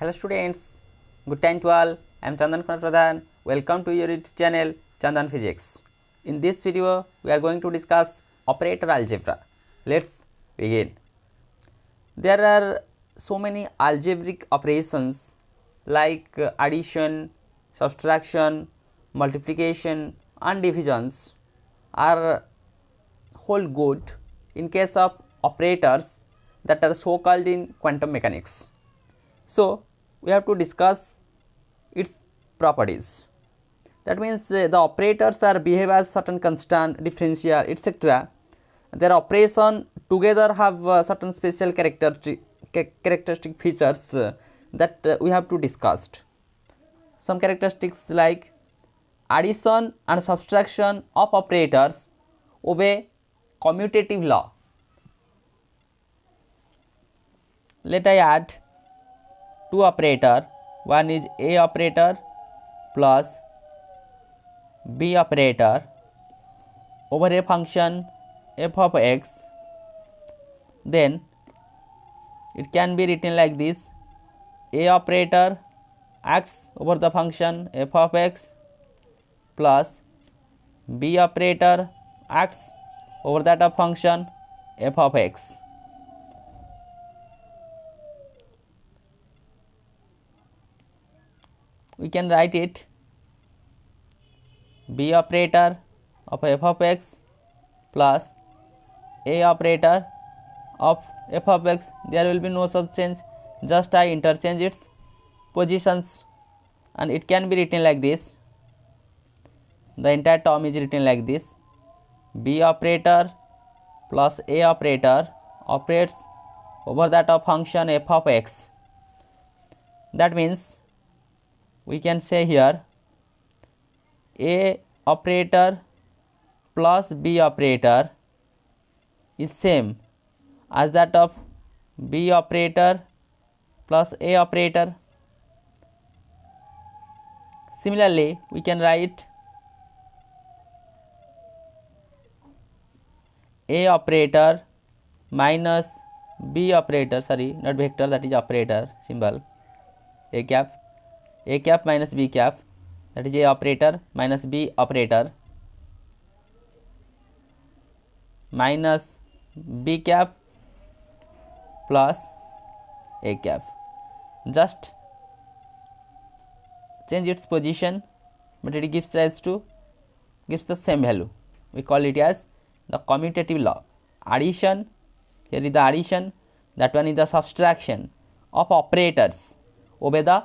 Hello students, good time to all. I am Chandan Kumar Pradhan. Welcome to your YouTube channel Chandan Physics. In this video, we are going to discuss operator algebra. Let's begin. There are so many algebraic operations like addition, subtraction, multiplication and divisions are hold good in case of operators that are so called in quantum mechanics. So, we have to discuss its properties. That means the operators are behave as certain constant, differential, etc. Their operation together have certain special characteristic features that we have to discuss. Some characteristics like addition and subtraction of operators obey commutative law. Let I add two operator. One is A operator plus B operator over a function f of x. Then it can be written like this: A operator acts over the function f of x plus B operator acts over that of function f of x. We can write it B operator of f of x plus A operator of f of x. There will be no such change, just I interchange its positions, and it can be written like this. The entire term is written like this: B operator plus A operator operates over that of function f of x. That means we can say here A operator plus B operator is same as that of B operator plus A operator. Similarly, we can write A operator minus B operator, sorry, not vector, that is operator symbol, A cap minus B cap, that is A operator minus B operator minus B cap plus A cap. Just change its position, but it gives the same value. We call it as the commutative law. Addition, here is the addition, that one is the subtraction of operators obey the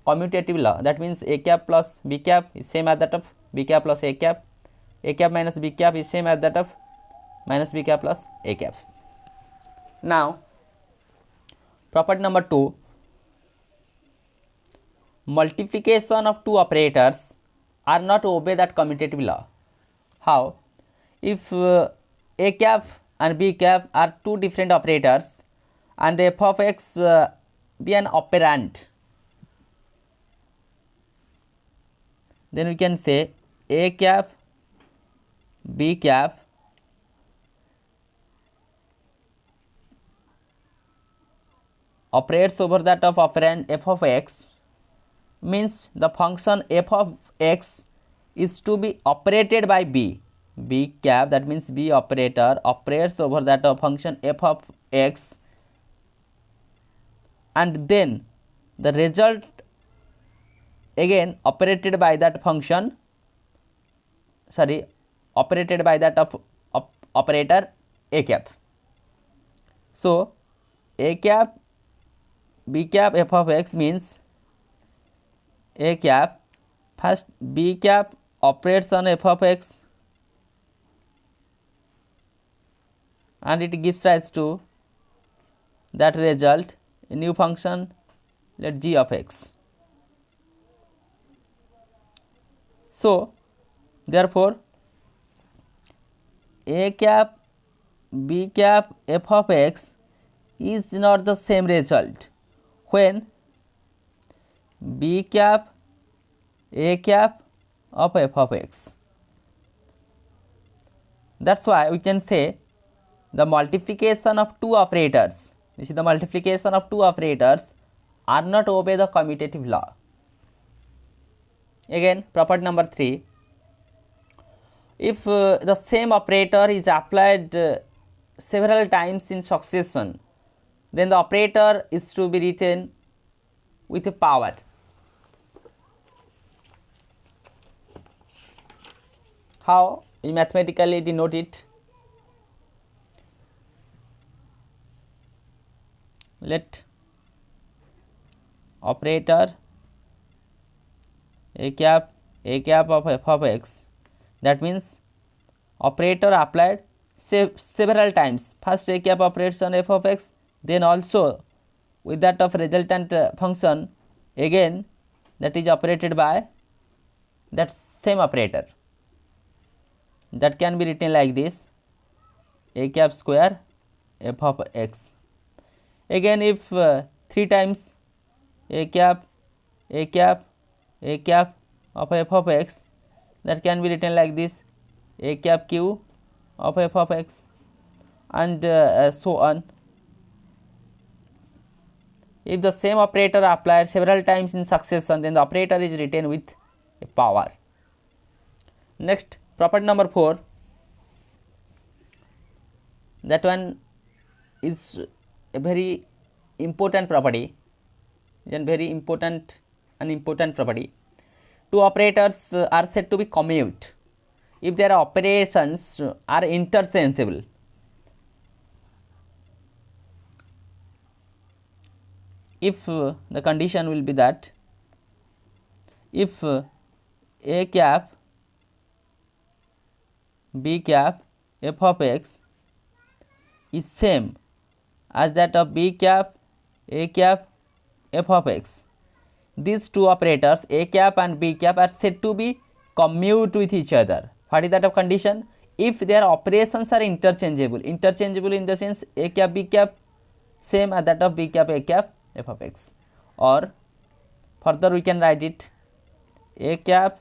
commutative law. That means A cap plus B cap is same as that of B cap plus A cap minus B cap is same as that of minus B cap plus A cap. Now, property number 2, multiplication of two operators are not obey that commutative law. How? If A cap and B cap are two different operators and f of x be an operand, then we can say A cap B cap operates over that of operand f of x, means the function f of x is to be operated by B cap, that means B operator operates over that of function f of x, and then the result again operated by that function, sorry, operated by that of operator A cap. So A cap B cap f of x means A cap, first B cap operates on f of x and it gives rise to that result, a new function, let g of x. So therefore A cap B cap f of x is not the same result when B cap A cap of f of x. That's why we can say the multiplication of two operators, this is the multiplication of two operators are not obey the commutative law. Again, property number 3, if the same operator is applied several times in succession, then the operator is to be written with a power. How we mathematically denote it? Let operator a cap of f of x, that means operator applied several times. First a cap operates on f of x, then also with that of resultant function again, that is operated by that same operator. That can be written like this: a cap square f of x. Again, if 3 times a cap of f of x, that can be written like this: a cap q of f of x, and so on. If the same operator applied several times in succession, then the operator is written with a power. Next, property number 4, that one is a very important property, very important property. Two operators are said to be commute if their operations are interchangeable. If the condition will be that if a cap b cap f of x is same as that of b cap a cap f of x, these two operators a cap and b cap are said to be commute with each other. What is that of condition? If their operations are interchangeable in the sense a cap b cap same as that of b cap a cap f of x, or further we can write it: a cap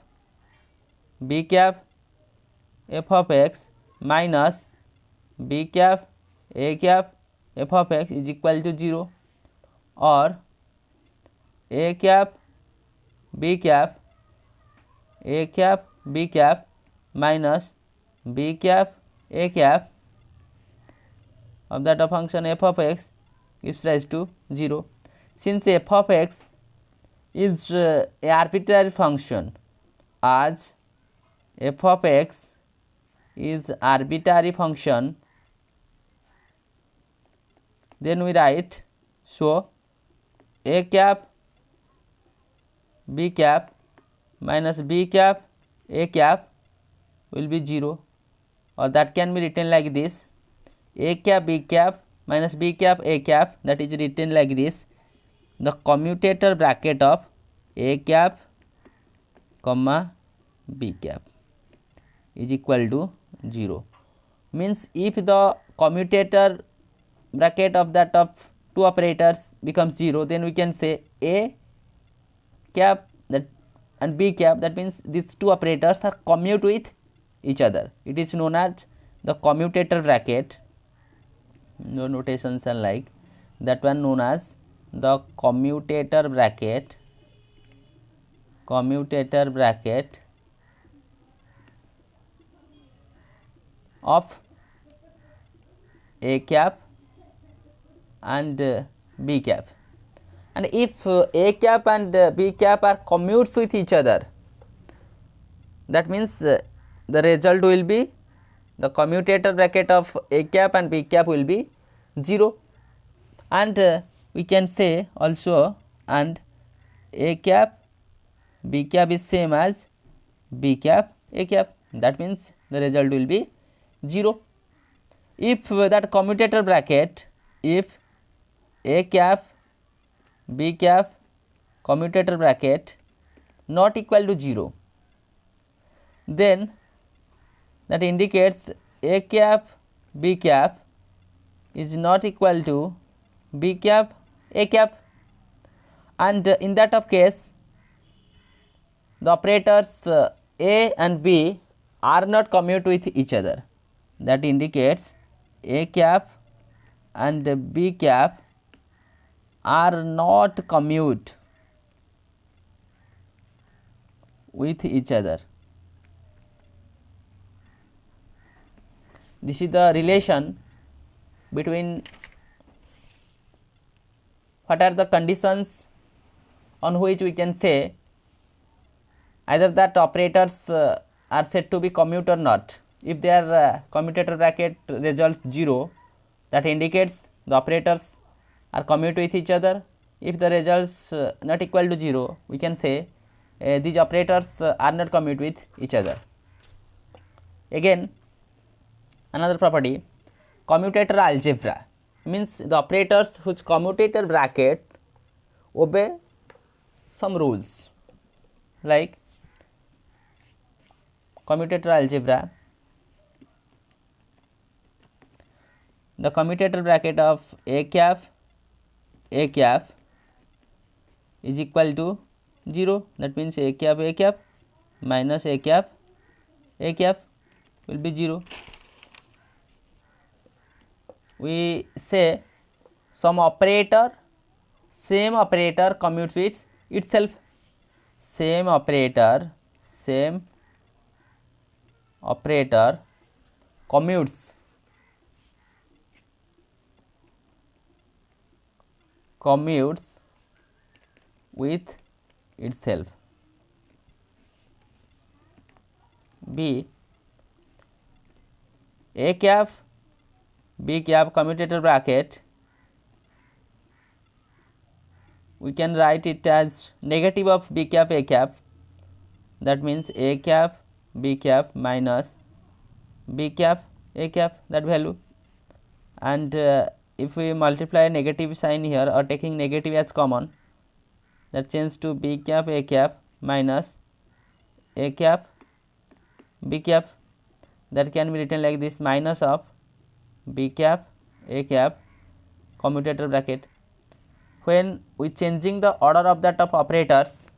b cap f of x minus b cap a cap f of x is equal to 0, or a cap b cap minus b cap a cap of that of function f of x gives rise to 0. Since f of x is a arbitrary function, as f of x is arbitrary function, then we write, so a cap b cap minus b cap a cap will be 0, or that can be written like this: a cap b cap minus b cap a cap, that is written like this: the commutator bracket of a cap comma b cap is equal to 0. Means if the commutator bracket of that of two operators becomes 0, then we can say a cap that and b cap, that means these two operators are commute with each other. It is known as the commutator bracket. No notations are like that one, known as the commutator bracket of a cap and b cap. And if a cap and b cap are commutes with each other, that means the result will be the commutator bracket of a cap and b cap will be 0, and we can say also, and a cap b cap is same as b cap a cap, that means the result will be 0. If that commutator bracket, if a cap b cap commutator bracket not equal to 0, then that indicates a cap b cap is not equal to b cap a cap, and in that of case the operators a and b are not commute with each other. That indicates a cap and b cap are not commute with each other. This is the relation between what are the conditions on which we can say either that operators are said to be commute or not. If their commutator bracket results 0, that indicates the operators are commute with each other. If the results not equal to 0, we can say these operators are not commute with each other. Again, another property, commutator algebra means the operators whose commutator bracket obey some rules, like commutator algebra, the commutator bracket of a cap is equal to 0, that means a cap minus a cap will be 0. We say some operator, same operator commutes with itself, same operator commutes with itself. B, a cap b cap commutator bracket, we can write it as negative of b cap a cap, that means a cap b cap minus b cap a cap, that value. And if we multiply negative sign here or taking negative as common, that changes to b cap a cap minus a cap b cap, that can be written like this, minus of b cap a cap commutator bracket. When we changing the order of that of operators,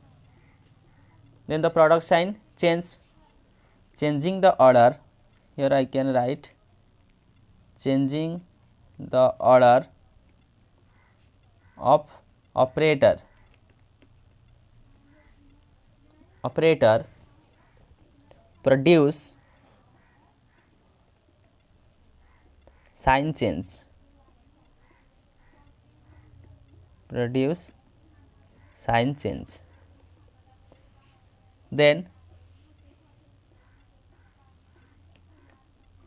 then the product sign change. Changing the order, here I can write changing the order of operator produce sign change, then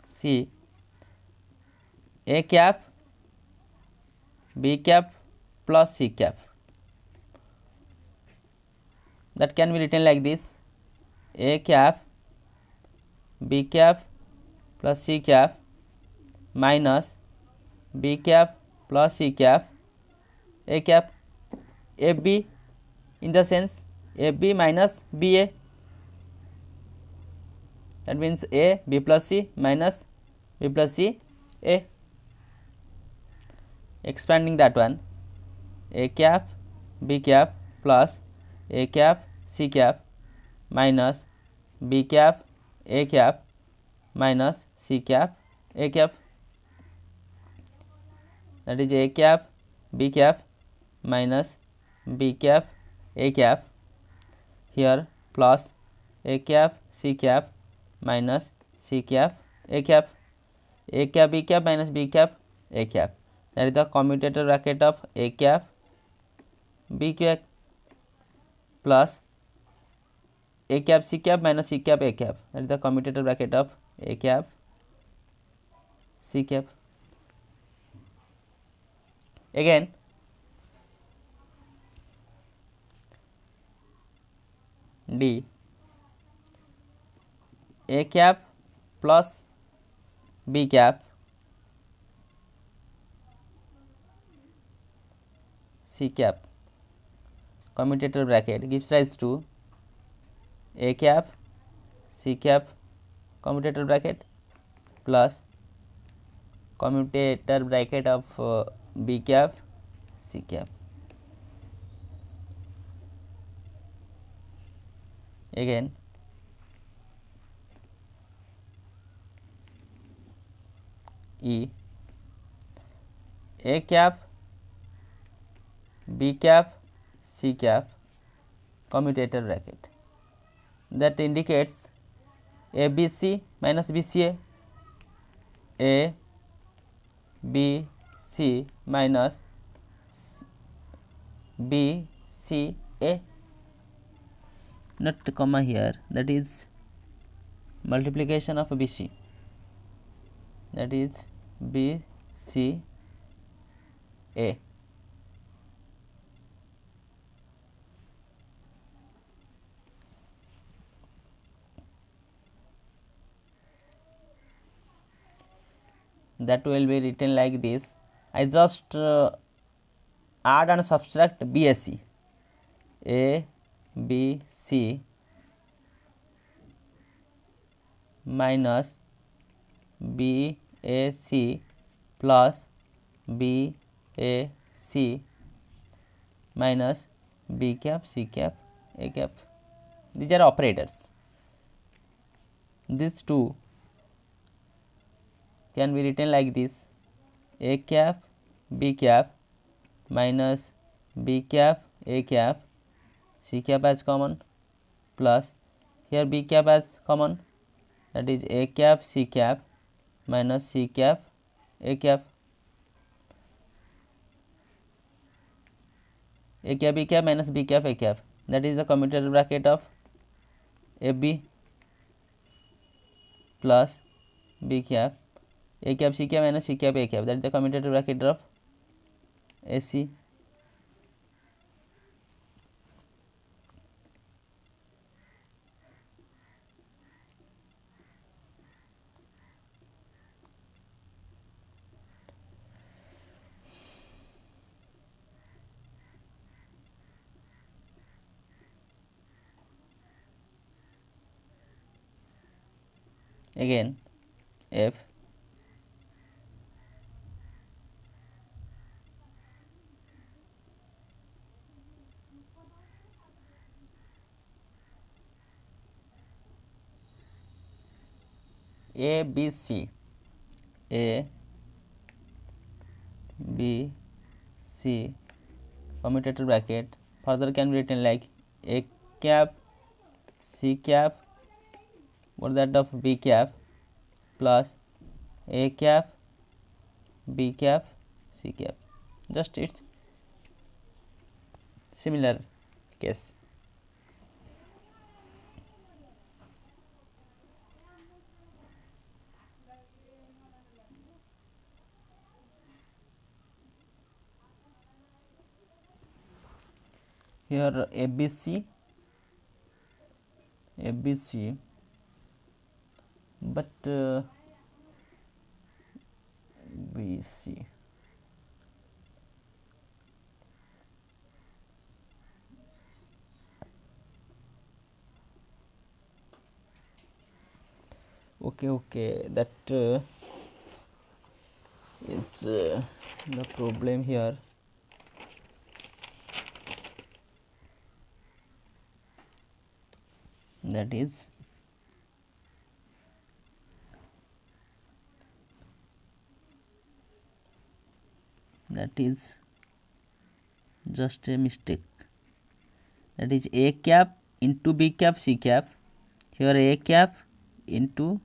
see a cap b cap plus c cap, that can be written like this, a cap b cap plus c cap minus b cap plus c cap a cap, a b in the sense a b minus b a, that means a b plus c minus b plus c a. Expanding that one, a cap b cap plus a cap c cap minus b cap a cap minus c cap a cap, that is a cap b cap minus b cap a cap, here plus a cap c cap minus c cap a cap b cap minus b cap a cap, that is the commutator bracket of a cap b cap plus a cap c cap minus c cap a cap, that is the commutator bracket of a cap c cap. Again, D, a cap plus b cap c cap commutator bracket gives rise to a cap c cap commutator bracket plus commutator bracket of b cap c cap. Again, E, a cap B cap C cap commutator bracket that indicates ABC minus BCA, A B C minus B C A, not comma here, that is multiplication of BC, that is B C A. That will be written like this. I just add and subtract BAC, A B C minus B A C plus B A C minus B cap C cap A cap. These are operators. These two can be written like this: A cap B cap minus B cap A cap, C cap as common, plus here B cap as common, that is A cap C cap minus C cap A cap. A cap B cap minus B cap A cap, that is the commutator bracket of AB plus B cap, A cap C cap minus C cap A cap, that is the commutator bracket of AC. Again F A B C, A B C commutator bracket further can be written like A cap C cap or that of B cap plus A cap B cap C cap, just it's similar case. Here ABC but BC, okay, that is the problem here. That is just a mistake. That is A cap into B cap C cap, here A cap into,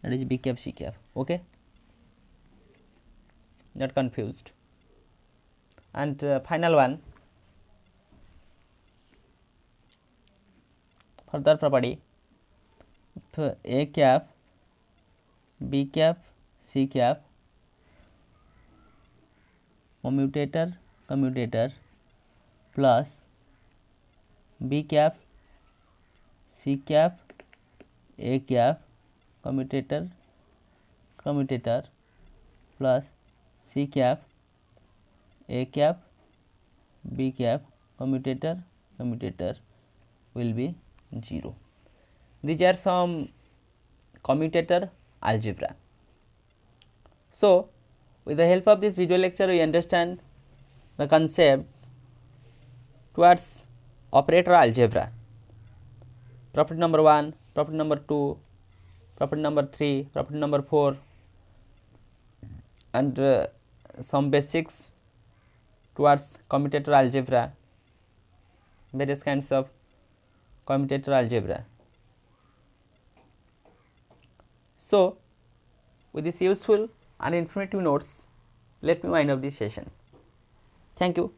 that is B cap C cap. Okay, not confused. And final one, further property, if A cap B cap C cap commutator plus B cap C cap A cap commutator plus C cap A cap B cap commutator will be 0. These are some commutator algebra. So with the help of this video lecture we understand the concept towards operator algebra, property number 1, property number 2, property number 3, property number 4, and some basics towards commutator algebra, various kinds of commutator algebra. So, with this useful and informative notes, let me wind up this session. Thank you.